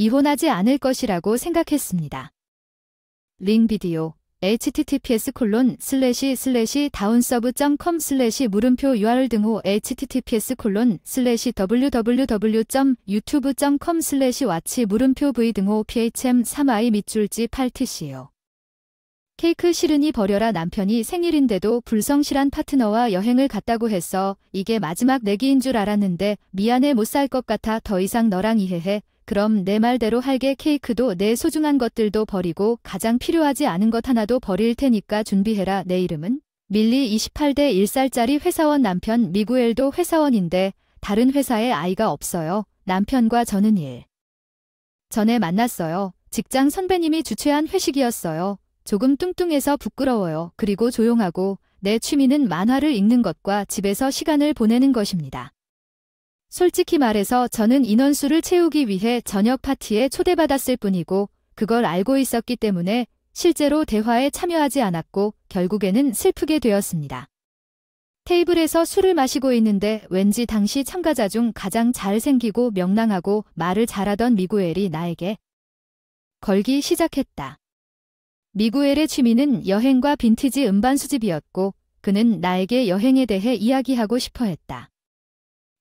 이혼하지 않을 것이라고 생각했습니다. 링 비디오 https://downsub.com/물음표 URL 등호 https://www.youtube.com/watch 물음표 v 등호 phm3i 밑줄지 8tc요. 케이크 싫으니 버려라. 남편이 생일인데도 불성실한 파트너와 여행을 갔다고 했어. 이게 마지막 내기인 줄 알았는데 미안해 못 살 것 같아. 더 이상 너랑 이해해. 그럼 내 말대로 할게. 케이크도 내 소중한 것들도 버리고 가장 필요하지 않은 것 하나도 버릴 테니까 준비해라. 내 이름은 밀리 28대 1살짜리 회사원. 남편 미구엘도 회사원인데 다른 회사에 아이가 없어요. 남편과 저는 일 전에 만났어요. 직장 선배님이 주최한 회식이었어요. 조금 뚱뚱해서 부끄러워요. 그리고 조용하고 내 취미는 만화를 읽는 것과 집에서 시간을 보내는 것입니다. 솔직히 말해서 저는 인원수를 채우기 위해 저녁 파티에 초대받았을 뿐이고 그걸 알고 있었기 때문에 실제로 대화에 참여하지 않았고 결국에는 슬프게 되었습니다. 테이블에서 술을 마시고 있는데 왠지 당시 참가자 중 가장 잘생기고 명랑하고 말을 잘하던 미구엘이 나에게 걸기 시작했다. 미구엘의 취미는 여행과 빈티지 음반 수집이었고 그는 나에게 여행에 대해 이야기하고 싶어 했다.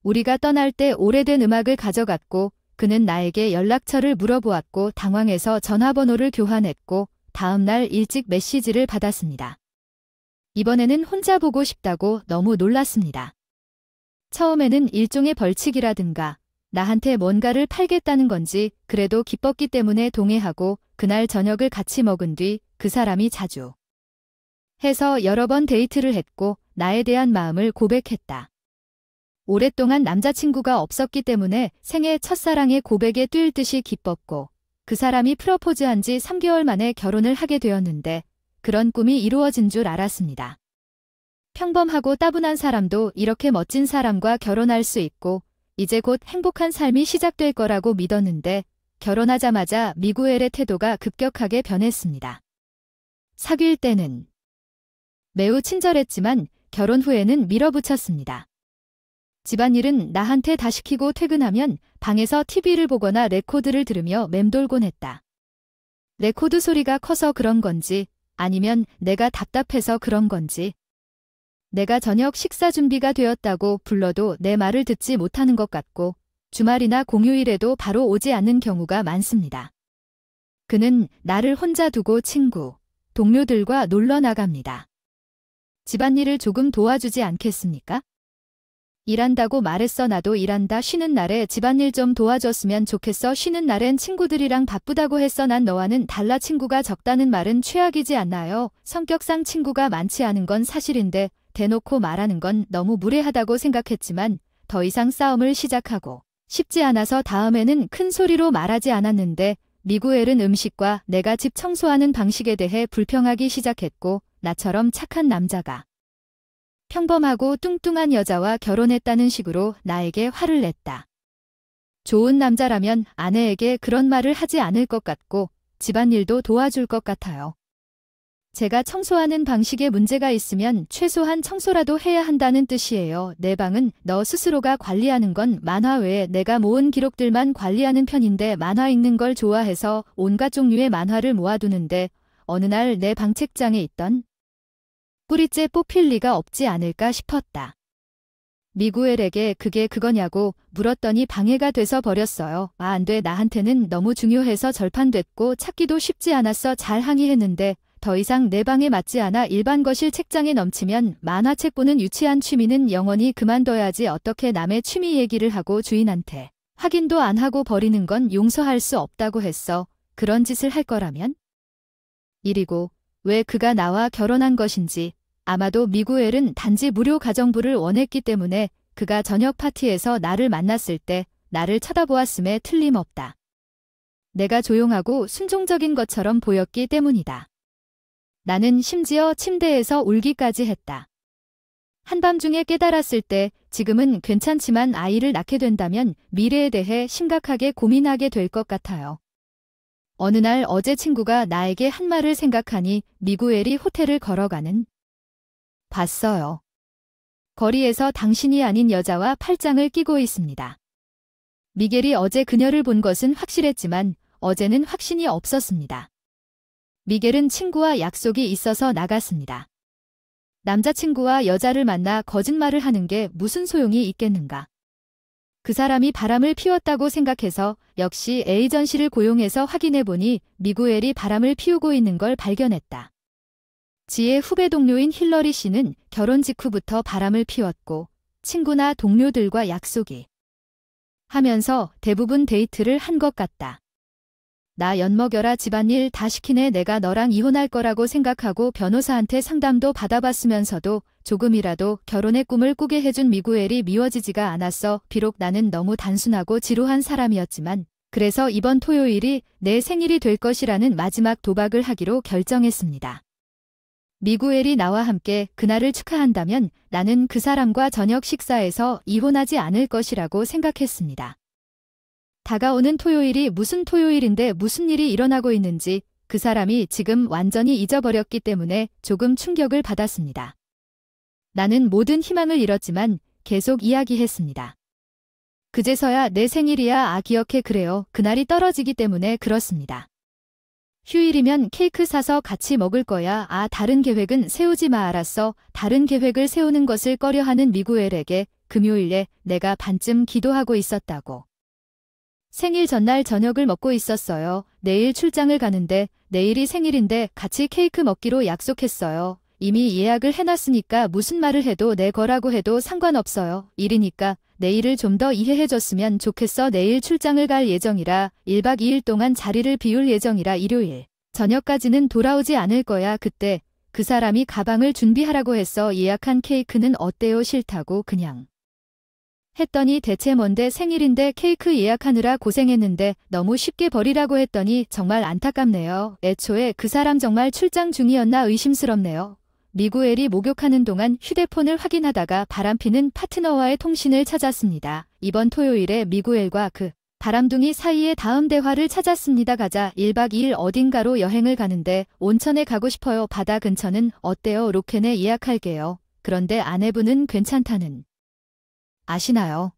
우리가 떠날 때 오래된 음악을 가져갔고 그는 나에게 연락처를 물어보았고 당황해서 전화번호를 교환했고 다음날 일찍 메시지를 받았습니다. 이번에는 혼자 보고 싶다고 너무 놀랐습니다. 처음에는 일종의 벌칙이라든가 나한테 뭔가를 팔겠다는 건지 그래도 기뻤기 때문에 동의하고 그날 저녁을 같이 먹은 뒤 그 사람이 자주 해서 여러 번 데이트를 했고 나에 대한 마음을 고백했다. 오랫동안 남자친구가 없었기 때문에 생애 첫사랑의 고백에 뛸 듯이 기뻤고 그 사람이 프러포즈한 지 3개월 만에 결혼을 하게 되었는데 그런 꿈이 이루어진 줄 알았습니다. 평범하고 따분한 사람도 이렇게 멋진 사람과 결혼할 수 있고 이제 곧 행복한 삶이 시작될 거라고 믿었는데 결혼하자마자 미구엘의 태도가 급격하게 변했습니다. 사귈 때는 매우 친절했지만 결혼 후에는 밀어붙였습니다. 집안일은 나한테 다 시키고 퇴근하면 방에서 TV를 보거나 레코드를 들으며 맴돌곤 했다. 레코드 소리가 커서 그런 건지 아니면 내가 답답해서 그런 건지 내가 저녁 식사 준비가 되었다고 불러도 내 말을 듣지 못하는 것 같고 주말이나 공휴일에도 바로 오지 않는 경우가 많습니다. 그는 나를 혼자 두고 친구, 동료들과 놀러 나갑니다. 집안일을 조금 도와주지 않겠습니까? 일한다고 말했어. 나도 일한다. 쉬는 날에 집안일 좀 도와줬으면 좋겠어. 쉬는 날엔 친구들이랑 바쁘다고 했어. 난 너와는 달라. 친구가 적다는 말은 최악이지 않나요? 성격상 친구가 많지 않은 건 사실인데 대놓고 말하는 건 너무 무례하다고 생각했지만 더 이상 싸움을 시작하고 싶지 않아서 다음에는 큰 소리로 말하지 않았는데 미구엘은 음식과 내가 집 청소하는 방식에 대해 불평하기 시작했고 나처럼 착한 남자가 평범하고 뚱뚱한 여자와 결혼했다는 식으로 나에게 화를 냈다. 좋은 남자라면 아내에게 그런 말을 하지 않을 것 같고 집안일도 도와줄 것 같아요. 제가 청소하는 방식에 문제가 있으면 최소한 청소라도 해야 한다는 뜻이에요. 내 방은 너 스스로가 관리하는 건 만화 외에 내가 모은 기록들만 관리하는 편인데 만화 읽는 걸 좋아해서 온갖 종류의 만화를 모아두는데 어느 날 내 방 책장에 있던 뿌리째 뽑힐 리가 없지 않을까 싶었다. 미구엘에게 그게 그거냐고 물었더니 방해가 돼서 버렸어요. 안 돼. 나한테는 너무 중요해서 절판됐고 찾기도 쉽지 않았어. 잘 항의했는데 더 이상 내 방에 맞지 않아. 일반 거실 책장에 넘치면 만화책 보는 유치한 취미는 영원히 그만둬야지. 어떻게 남의 취미 얘기를 하고 주인한테 확인도 안 하고 버리는 건 용서할 수 없다고 했어. 그런 짓을 할 거라면? 일이고 왜 그가 나와 결혼한 것인지 아마도 미구엘은 단지 무료 가정부를 원했기 때문에 그가 저녁 파티에서 나를 만났을 때 나를 쳐다보았음에 틀림없다. 내가 조용하고 순종적인 것처럼 보였기 때문이다. 나는 심지어 침대에서 울기까지 했다. 한밤중에 깨달았을 때 지금은 괜찮지만 아이를 낳게 된다면 미래에 대해 심각하게 고민하게 될 것 같아요. 어느 날 어제 친구가 나에게 한 말을 생각하니 미구엘이 호텔을 걸어가는 봤어요. 거리에서 당신이 아닌 여자와 팔짱을 끼고 있습니다. 미겔이 어제 그녀를 본 것은 확실했지만 어제는 확신이 없었습니다. 미겔은 친구와 약속이 있어서 나갔습니다. 남자친구와 여자를 만나 거짓말을 하는 게 무슨 소용이 있겠는가. 그 사람이 바람을 피웠다고 생각해서 역시 에이전시를 고용해서 확인해보니 미구엘이 바람을 피우고 있는 걸 발견했다. 지의 후배 동료인 힐러리 씨는 결혼 직후부터 바람을 피웠고 친구나 동료들과 약속이 하면서 대부분 데이트를 한 것 같다. 나 엿먹여라 집안일 다 시키네 내가 너랑 이혼할 거라고 생각하고 변호사한테 상담도 받아봤으면서도 조금이라도 결혼의 꿈을 꾸게 해준 미구엘이 미워지지가 않았어. 비록 나는 너무 단순하고 지루한 사람이었지만 그래서 이번 토요일이 내 생일이 될 것이라는 마지막 도박을 하기로 결정했습니다. 미구엘이 나와 함께 그날을 축하한다면 나는 그 사람과 저녁 식사에서 이혼하지 않을 것이라고 생각했습니다. 다가오는 토요일이 무슨 토요일인데 무슨 일이 일어나고 있는지 그 사람이 지금 완전히 잊어버렸기 때문에 조금 충격을 받았습니다. 나는 모든 희망을 잃었지만 계속 이야기했습니다. 그제서야 내 생일이야 기억해 그래요. 그날이 떨어지기 때문에 그렇습니다. 휴일이면 케이크 사서 같이 먹을 거야. 다른 계획은 세우지 마 알았어. 다른 계획을 세우는 것을 꺼려하는 미구엘에게 금요일에 내가 반쯤 기도하고 있었다고. 생일 전날 저녁을 먹고 있었어요. 내일 출장을 가는데 내일이 생일인데 같이 케이크 먹기로 약속했어요. 이미 예약을 해놨으니까 무슨 말을 해도 내 거라고 해도 상관없어요. 일이니까 내일을 좀 더 이해해줬으면 좋겠어. 내일 출장을 갈 예정이라 1박 2일 동안 자리를 비울 예정이라 일요일 저녁까지는 돌아오지 않을 거야. 그때 그 사람이 가방을 준비하라고 해서 예약한 케이크는 어때요? 싫다고 그냥 했더니 대체 뭔데 생일인데 케이크 예약하느라 고생했는데 너무 쉽게 버리라고 했더니 정말 안타깝네요. 애초에 그 사람 정말 출장 중이었나 의심스럽네요. 미구엘이 목욕하는 동안 휴대폰을 확인하다가 바람피는 파트너와의 통신을 찾았습니다. 이번 토요일에 미구엘과 그 바람둥이 사이의 다음 대화를 찾았습니다. 가자. 1박 2일 어딘가로 여행을 가는데 온천에 가고 싶어요. 바다 근처는 어때요? 로켓에 예약할게요. 그런데 아내분은 괜찮다는 아시나요?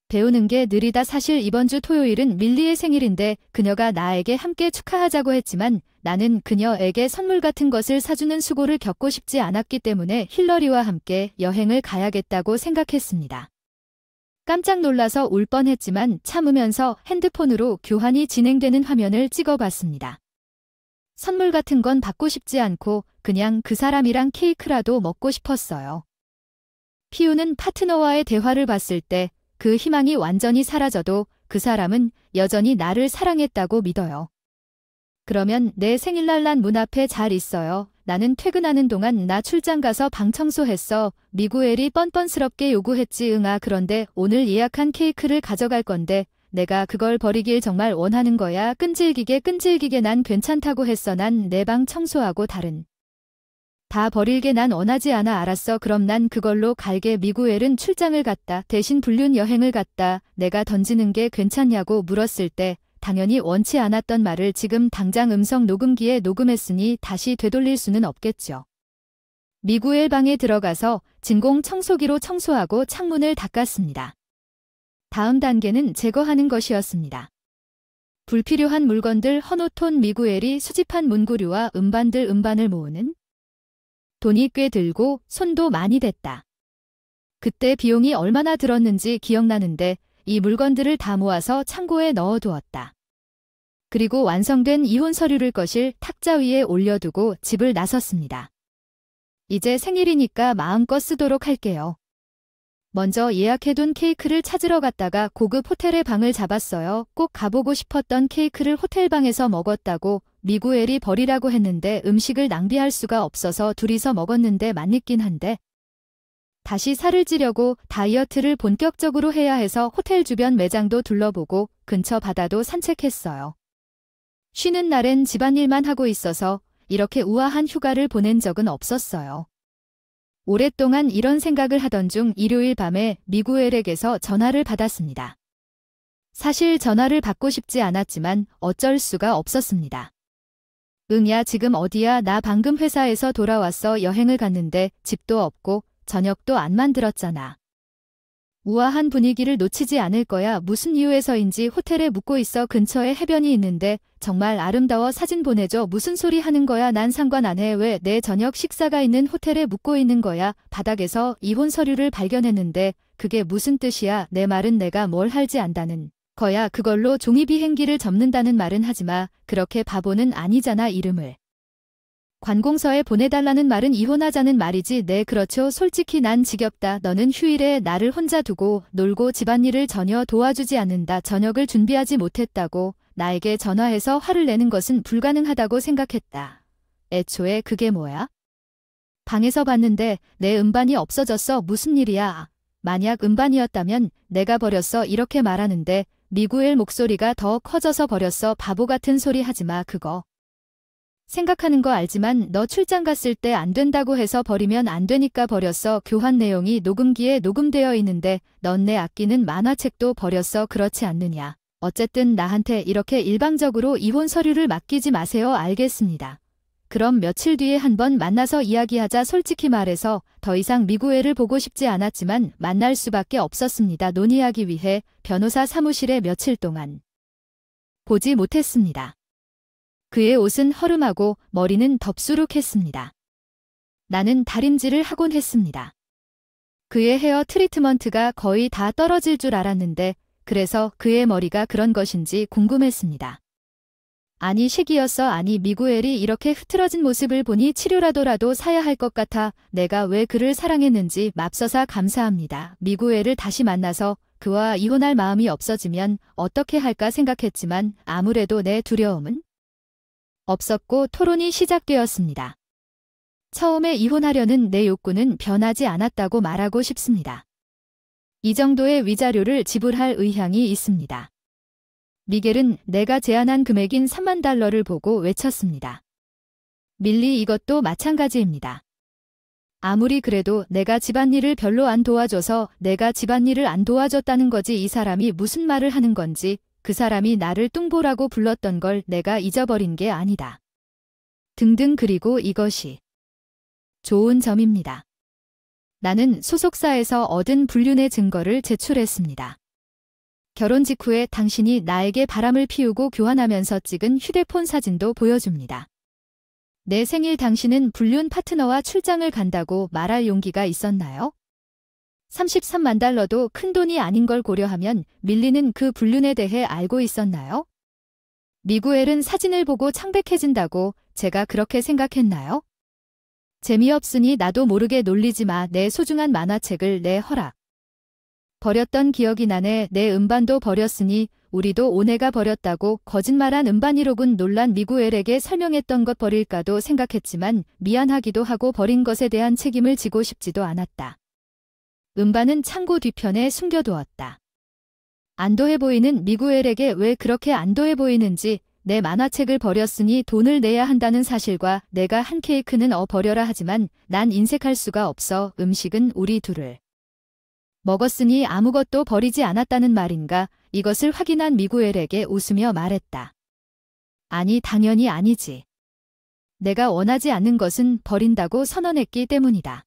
배우는 게 느리다. 사실 이번 주 토요일은 밀리의 생일인데 그녀가 나에게 함께 축하하자고 했지만 나는 그녀에게 선물 같은 것을 사주는 수고를 겪고 싶지 않았기 때문에 힐러리와 함께 여행을 가야겠다고 생각했습니다. 깜짝 놀라서 울 뻔했지만 참으면서 핸드폰으로 교환이 진행되는 화면을 찍어봤습니다. 선물 같은 건 받고 싶지 않고 그냥 그 사람이랑 케이크라도 먹고 싶었어요. 피우는 파트너와의 대화를 봤을 때 그 희망이 완전히 사라져도 그 사람은 여전히 나를 사랑했다고 믿어요. 그러면 내 생일날 난 문 앞에 잘 있어요. 나는 퇴근하는 동안 나 출장 가서 방 청소했어. 미구엘이 뻔뻔스럽게 요구했지. 그런데 오늘 예약한 케이크를 가져갈 건데 내가 그걸 버리길 정말 원하는 거야. 끈질기게 난 괜찮다고 했어. 난 내 방 청소하고 다른 다 버릴게. 난 원하지 않아. 알았어. 그럼 난 그걸로 갈게. 미구엘은 출장을 갔다. 대신 불륜 여행을 갔다. 내가 던지는 게 괜찮냐고 물었을 때 당연히 원치 않았던 말을 지금 당장 음성 녹음기에 녹음했으니 다시 되돌릴 수는 없겠죠. 미구엘 방에 들어가서 진공 청소기로 청소하고 창문을 닦았습니다. 다음 단계는 제거하는 것이었습니다. 불필요한 물건들 헌옷톤. 미구엘이 수집한 문구류와 음반을 모으는 돈이 꽤 들고 손도 많이 댔다. 그때 비용이 얼마나 들었는지 기억나는데 이 물건들을 다 모아서 창고에 넣어두었다. 그리고 완성된 이혼 서류를 거실 탁자 위에 올려두고 집을 나섰습니다. 이제 생일이니까 마음껏 쓰도록 할게요. 먼저 예약해둔 케이크를 찾으러 갔다가 고급 호텔의 방을 잡았어요. 꼭 가보고 싶었던 케이크를 호텔방에서 먹었다고 미구엘이 버리라고 했는데 음식을 낭비할 수가 없어서 둘이서 먹었는데 맛있긴 한데 다시 살을 찌려고 다이어트를 본격적으로 해야 해서 호텔 주변 매장도 둘러보고 근처 바다도 산책했어요. 쉬는 날엔 집안일만 하고 있어서 이렇게 우아한 휴가를 보낸 적은 없었어요. 오랫동안 이런 생각을 하던 중 일요일 밤에 미구엘에게서 전화를 받았습니다. 사실 전화를 받고 싶지 않았지만 어쩔 수가 없었습니다. 야 지금 어디야? 나 방금 회사에서 돌아왔어. 여행을 갔는데 집도 없고 저녁도 안 만들었잖아. 우아한 분위기를 놓치지 않을 거야. 무슨 이유에서인지 호텔에 묵고 있어. 근처에 해변이 있는데 정말 아름다워. 사진 보내줘. 무슨 소리 하는 거야. 난 상관 안 해. 왜 내 저녁 식사가 있는 호텔에 묵고 있는 거야. 바닥에서 이혼 서류를 발견했는데 그게 무슨 뜻이야. 내 말은 내가 뭘 할지 안다는 거야. 그걸로 종이 비행기를 접는다는 말은 하지마. 그렇게 바보는 아니잖아. 이름을 관공서에 보내달라는 말은 이혼하자는 말이지. 네, 그렇죠. 솔직히 난 지겹다. 너는 휴일에 나를 혼자 두고 놀고 집안일을 전혀 도와주지 않는다. 저녁을 준비하지 못했다고 나에게 전화해서 화를 내는 것은 불가능하다고 생각했다. 애초에 그게 뭐야? 방에서 봤는데 내 음반이 없어졌어. 무슨 일이야? 만약 음반이었다면 내가 버렸어. 이렇게 말하는데 미구엘 목소리가 더 커져서 버렸어. 바보 같은 소리 하지마. 그거 생각하는 거 알지만 너 출장 갔을 때 안 된다고 해서 버리면 안 되니까 버렸어. 교환 내용이 녹음기에 녹음되어 있는데 넌 내 아끼는 만화책도 버렸어. 그렇지 않느냐. 어쨌든 나한테 이렇게 일방적으로 이혼 서류를 맡기지 마세요. 알겠습니다. 그럼 며칠 뒤에 한번 만나서 이야기하자. 솔직히 말해서 더 이상 미구엘을 보고 싶지 않았지만 만날 수밖에 없었습니다. 논의하기 위해 변호사 사무실에 며칠 동안 보지 못했습니다. 그의 옷은 허름하고 머리는 덥수룩했습니다. 나는 다림질을 하곤 했습니다. 그의 헤어 트리트먼트가 거의 다 떨어질 줄 알았는데 그래서 그의 머리가 그런 것인지 궁금했습니다. 아니 식이었어. 아니 미구엘이 이렇게 흐트러진 모습을 보니 치료라도라도 사야 할 것 같아. 내가 왜 그를 사랑했는지 맙소사 감사합니다. 미구엘을 다시 만나서 그와 이혼할 마음이 없어지면 어떻게 할까 생각했지만 아무래도 내 두려움은 없었고 토론이 시작되었습니다. 처음에 이혼하려는 내 욕구는 변하지 않았다고 말하고 싶습니다. 이 정도의 위자료를 지불할 의향이 있습니다. 미겔은 내가 제안한 금액인 $30,000를 보고 외쳤습니다. 밀리 이것도 마찬가지입니다. 아무리 그래도 내가 집안일을 별로 안 도와줘서 내가 집안일을 안 도와줬다는 거지. 이 사람이 무슨 말을 하는 건지. 그 사람이 나를 뚱보라고 불렀던 걸 내가 잊어버린 게 아니다. 등등. 그리고 이것이 좋은 점입니다. 나는 소속사에서 얻은 불륜의 증거를 제출했습니다. 결혼 직후에 당신이 나에게 바람을 피우고 교환하면서 찍은 휴대폰 사진도 보여줍니다. 내 생일 당신은 불륜 파트너와 출장을 간다고 말할 용기가 있었나요? $330,000도 큰 돈이 아닌 걸 고려하면 밀리는 그 불륜에 대해 알고 있었나요? 미구엘은 사진을 보고 창백해진다고 제가 그렇게 생각했나요? 재미없으니 나도 모르게 놀리지 마. 내 소중한 만화책을 내 허락 버렸던 기억이 나네. 내 음반도 버렸으니 우리도 오네가 버렸다고 거짓말한 음반이로군. 놀란 미구엘에게 설명했던 것 버릴까도 생각했지만 미안하기도 하고 버린 것에 대한 책임을 지고 싶지도 않았다. 음반은 창고 뒤편에 숨겨두었다. 안도해 보이는 미구엘에게 왜 그렇게 안도해 보이는지 내 만화책을 버렸으니 돈을 내야 한다는 사실과 내가 한 케이크는 버려라 하지만 난 인색할 수가 없어. 음식은 우리 둘을 먹었으니 아무것도 버리지 않았다는 말인가. 이것을 확인한 미구엘에게 웃으며 말했다. 아니 당연히 아니지. 내가 원하지 않는 것은 버린다고 선언했기 때문이다.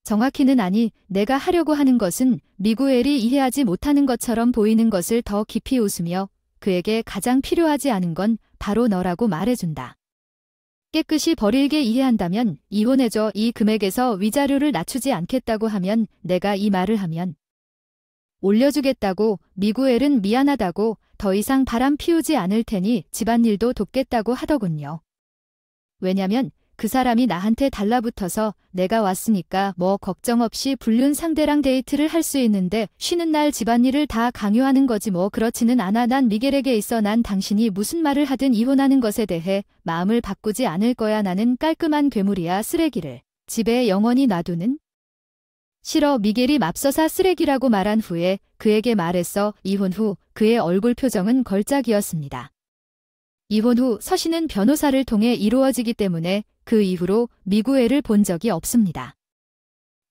정확히는 아니, 내가 하려고 하는 것은 미구엘이 이해하지 못하는 것처럼 보이는 것을 더 깊이 웃으며 그에게 가장 필요하지 않은 건 바로 너라고 말해준다. 깨끗이 버릴게 이해한다면 이혼해줘. 이 금액에서 위자료를 낮추지 않겠다고 하면 내가 이 말을 하면 올려주겠다고. 미구엘은 미안하다고 더 이상 바람 피우지 않을 테니 집안일도 돕겠다고 하더군요. 왜냐면 그 사람이 나한테 달라붙어서 내가 왔으니까 뭐 걱정 없이 불륜 상대랑 데이트를 할 수 있는데 쉬는 날 집안일을 다 강요하는 거지 뭐. 그렇지는 않아. 난 미겔에게 있어. 난 당신이 무슨 말을 하든 이혼하는 것에 대해 마음을 바꾸지 않을 거야. 나는 깔끔한 괴물이야. 쓰레기를 집에 영원히 놔두는 싫어. 미겔이 맙서사 쓰레기라고 말한 후에 그에게 말했어. 이혼 후 그의 얼굴 표정은 걸작이었습니다. 이혼 후 서신은 변호사를 통해 이루어지기 때문에 그 이후로 미구엘을 본 적이 없습니다.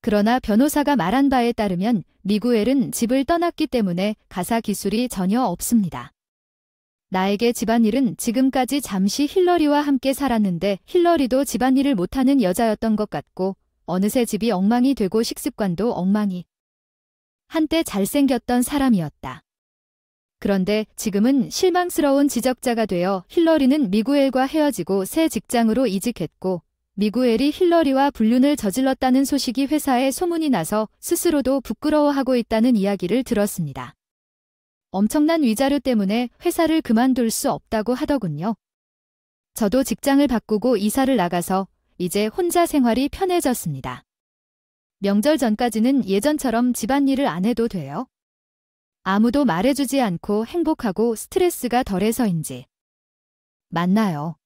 그러나 변호사가 말한 바에 따르면 미구엘은 집을 떠났기 때문에 가사 기술이 전혀 없습니다. 나에게 집안일은 지금까지 잠시 힐러리와 함께 살았는데 힐러리도 집안일을 못하는 여자였던 것 같고 어느새 집이 엉망이 되고 식습관도 엉망이 한때 잘생겼던 사람이었다. 그런데 지금은 실망스러운 지적자가 되어 힐러리는 미구엘과 헤어지고 새 직장으로 이직했고 미구엘이 힐러리와 불륜을 저질렀다는 소식이 회사에 소문이 나서 스스로도 부끄러워하고 있다는 이야기를 들었습니다. 엄청난 위자료 때문에 회사를 그만둘 수 없다고 하더군요. 저도 직장을 바꾸고 이사를 나가서 이제 혼자 생활이 편해졌습니다. 명절 전까지는 예전처럼 집안일을 안 해도 돼요. 아무도 말해주지 않고 행복하고 스트레스가 덜해서인지. 맞나요?